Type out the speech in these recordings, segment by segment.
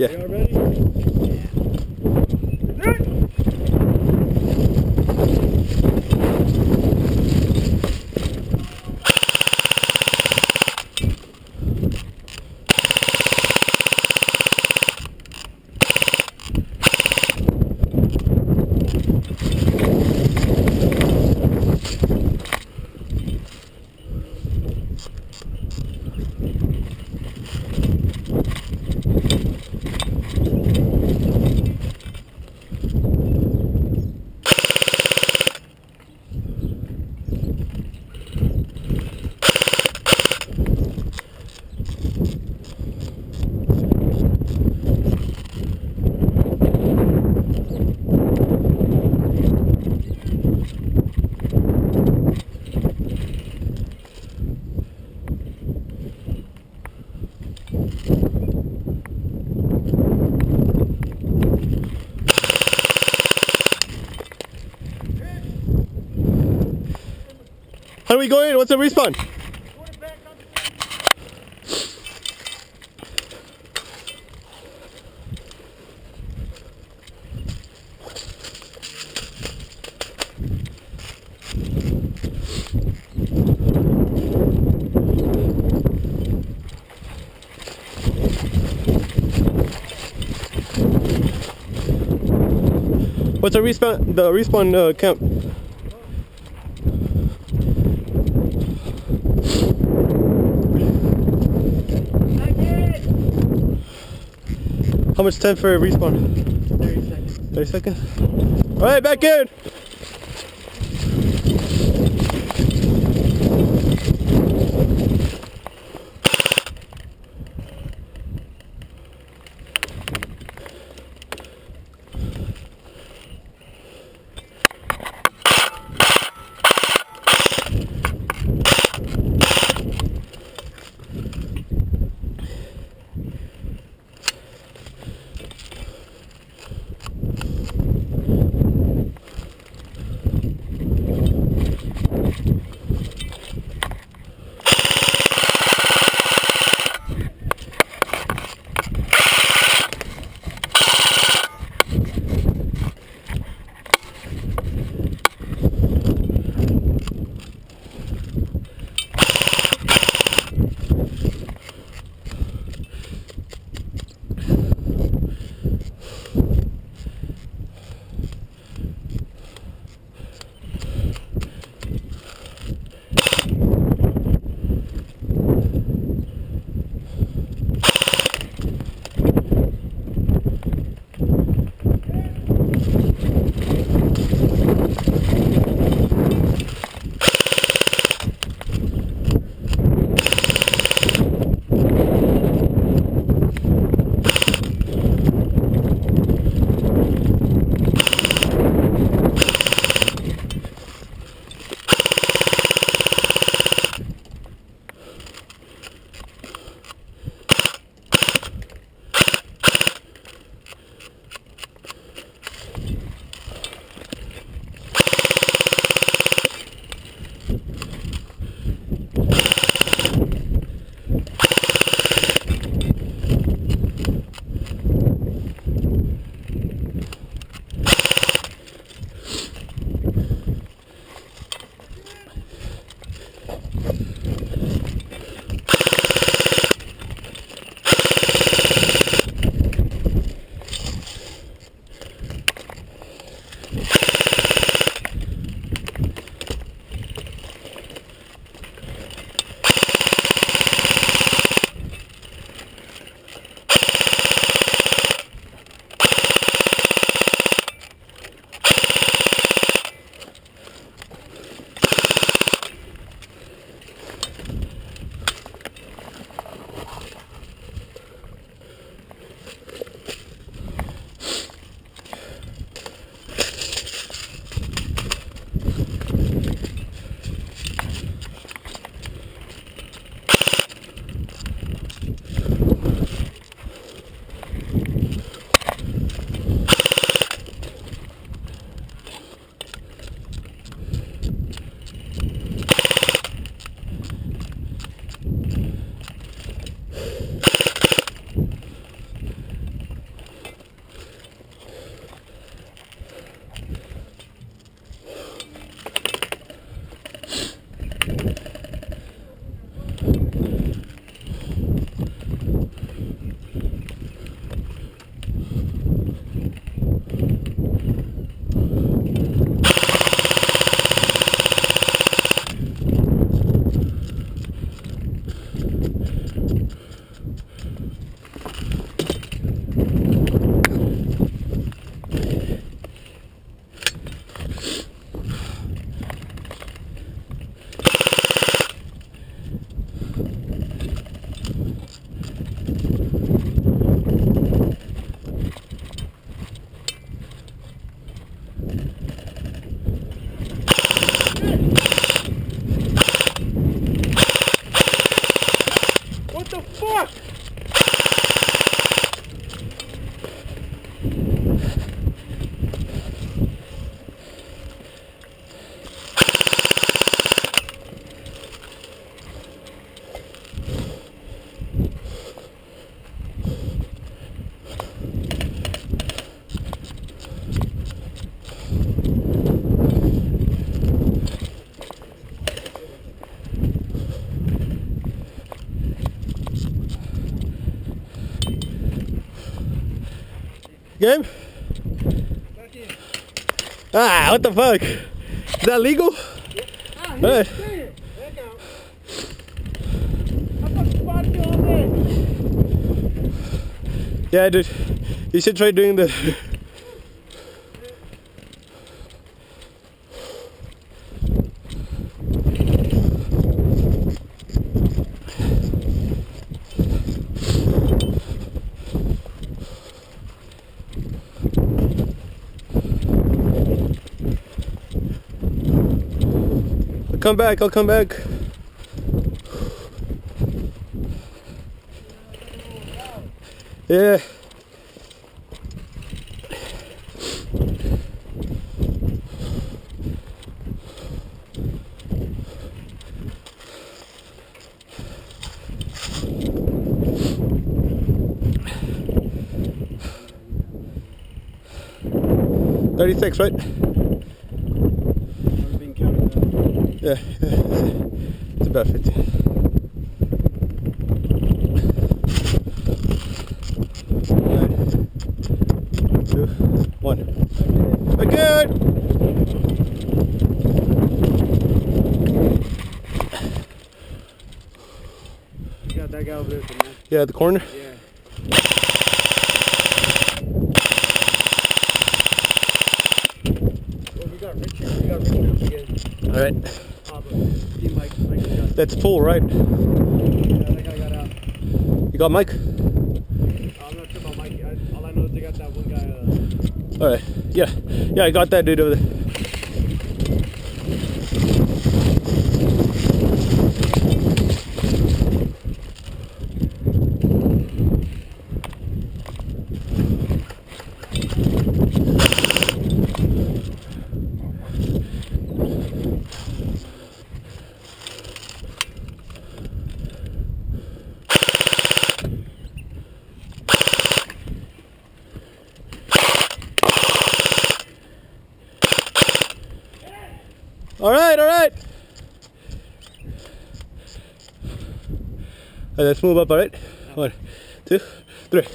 Yeah. Are y'all ready? How do we go in? What's the respawn? What's the respawn? The respawn count? How much time for a respawn? 30 seconds. 30 seconds? Alright, back in! Game? Ah, what the fuck? Is that legal? Hey. Yeah, dude. You should try doing this. Come back, I'll come back. Yeah. $36, right? Yeah, it's about 50. Nine, 2, 1. Again! You got that guy over there, man. Yeah, at the corner? Yeah. Well, we got Richard again. Alright. Mike That's full, right? yeah, that guy got out. You got Mike? I'm not sure about Mike. All I know is they got that one guy. Alright. Yeah. Yeah, I got that dude over there. All right. All right, let's move up, all right? 1, 2, 3.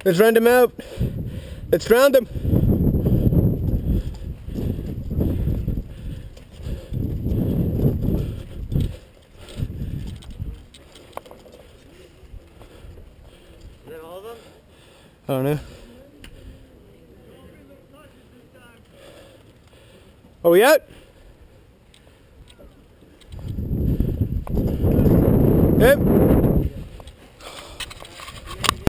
Let's round them out. Let's round them. Is that all of them? I don't know. Are we out? Yep.